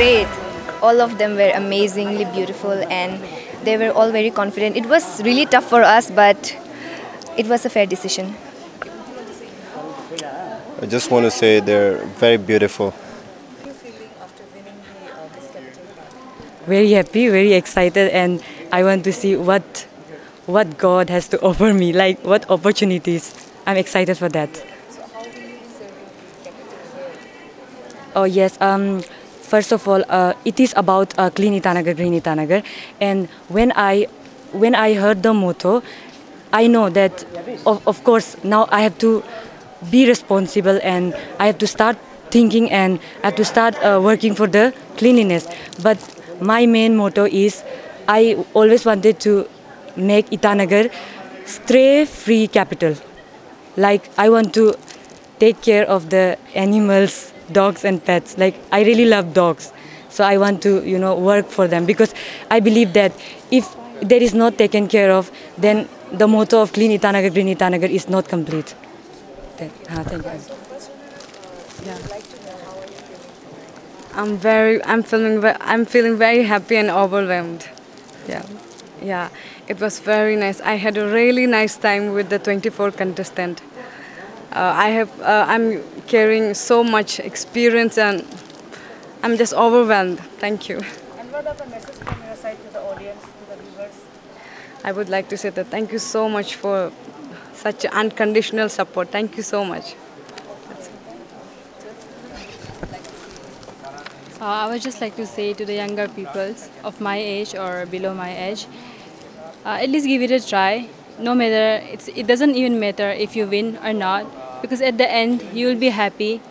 great. All of them were amazingly beautiful and they were all very confident. It was really tough for us, but it was a fair decision. I just want to say they're very beautiful. How are you feeling after winning the Miss Capital? Very happy, very excited, and I want to see what God has to offer me, like what opportunities. I'm excited for that. So how will you serve the capital here? Oh yes. First of all, it is about Clean Itanagar, Green Itanagar, and when I heard the motto, I know that of course now I have to be responsible and I have to start thinking and I have to start working for the cleanliness. But my main motto is I always wanted to make Itanagar stray-free capital. Like I want to take care of the animals, dogs and pets. Like I really love dogs, so I want to work for them because I believe that if there is not taken care of, then the motto of Clean Itanagar, Green Itanagar is not complete. Thank you. So first, I'd like to know how are you feeling? I'm feeling very happy and overwhelmed. Yeah, it was very nice. I had a really nice time with the 24 contestant. I'm carrying so much experience and I'm just overwhelmed. Thank you. And what are the messages from your side to the audience, to the viewers? I would like to say that thank you so much for such unconditional support. Thank you so much. I would just like to say to the younger peoples of my age or below my age, at least give it a try. No matter, it doesn't even matter if you win or not, because at the end you will be happy.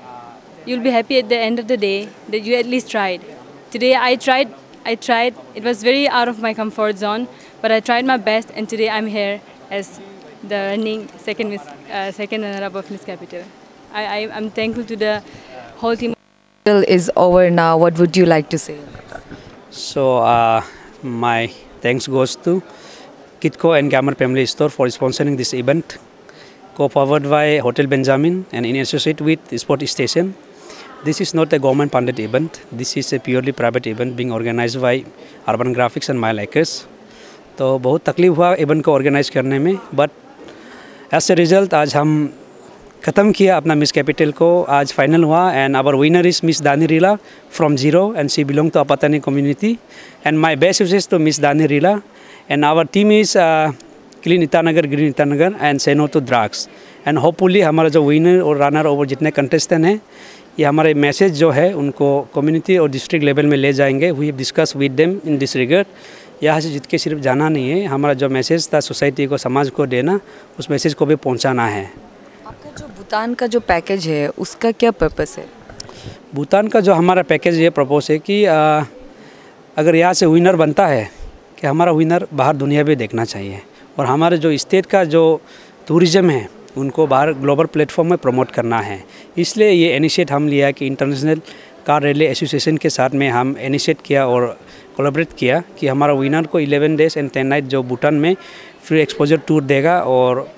You'll be happy at the end of the day that you at least tried. Today I tried. It was very out of my comfort zone, but I tried my best, and today I'm here as the running second runner-up of Miss Capital. I'm thankful to the whole team. Is over now. What would you like to say? So my thanks goes to Kitco and Glamour Family Store for sponsoring this event, co-powered by Hotel Benjamin and in associate with Sport Station. This is not a government-funded event. This is a purely private event being organized by Urban Graphics and MyLikers. तो बहुत तकलीफ हुआ event को organise करने में, but as a result आज हम ख़त्म किया अपना मिस कैपिटल को. आज फाइनल हुआ and our winner is miss Dani Reela from Ziro and she belong to Apatani community and my best wishes to miss Dani Reela and our team is clean Itanagar, green Itanagar and say no to drugs. And hopefully हमारा जो winner और runner over जितने contestant हैं, ये हमारे message जो है उनको कम्युनिटी और डिस्ट्रिक्ट लेवल में ले जाएंगे. We have discuss with them in this regard. यहाँ से जीत के सिर्फ जाना नहीं है, हमारा जो मैसेज था सोसाइटी को, समाज को देना, उस मैसेज को भी पहुँचाना है. आपका जो भूटान का जो पैकेज है उसका क्या पर्पस है? भूटान का जो हमारा पैकेज ये प्रपोज है कि अगर यहाँ से विनर बनता है कि हमारा विनर बाहर दुनिया में देखना चाहिए और हमारे जो स्टेट का जो टूरिज़्म है उनको बाहर ग्लोबल प्लेटफॉर्म में प्रमोट करना है. इसलिए ये इनिशिएट हम लिया कि इंटरनेशनल कार रैली एसोसिएशन के साथ में हम इनिशिएट किया और कोलैबोरेट किया कि हमारा विनर को 11 डेज एंड 10 नाइट जो भूटान में फ्री एक्सपोजर टूर देगा और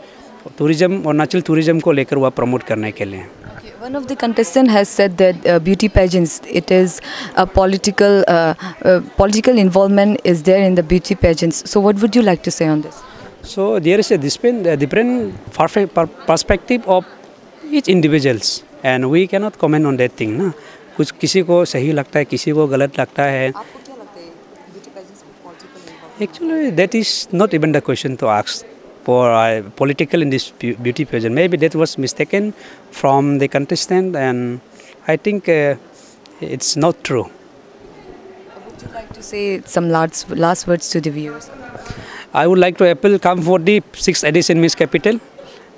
टूरिज़्म, अरुणाचल टूरिज़्म को लेकर वह प्रमोट करने के लिए. One of the contestants has said that beauty pageants, it is a political involvement is there in the beauty pageants. So what would you like to say on this? So there is a different perspective of each individuals and we cannot comment on that thing ना. कुछ किसी को सही लगता है, किसी को गलत लगता है. आपको क्या लगता है beauty pageants में political involvement? Actually that is not even the question to ask for political in this beauty pageant. Maybe that was mistaken from the contestant and I think it's not true. Would you like to say some last words to the viewers? I would like to appeal, come for the 6th edition Miss Capital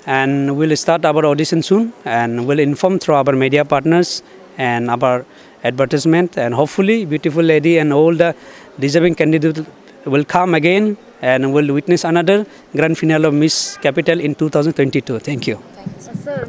and we'll start our audition soon and we'll inform through our media partners and our advertisement and hopefully beautiful lady and all the deserving candidates will come again and will witness another grand finale of Miss Capital in 2022. Thank you. Thank you, sir.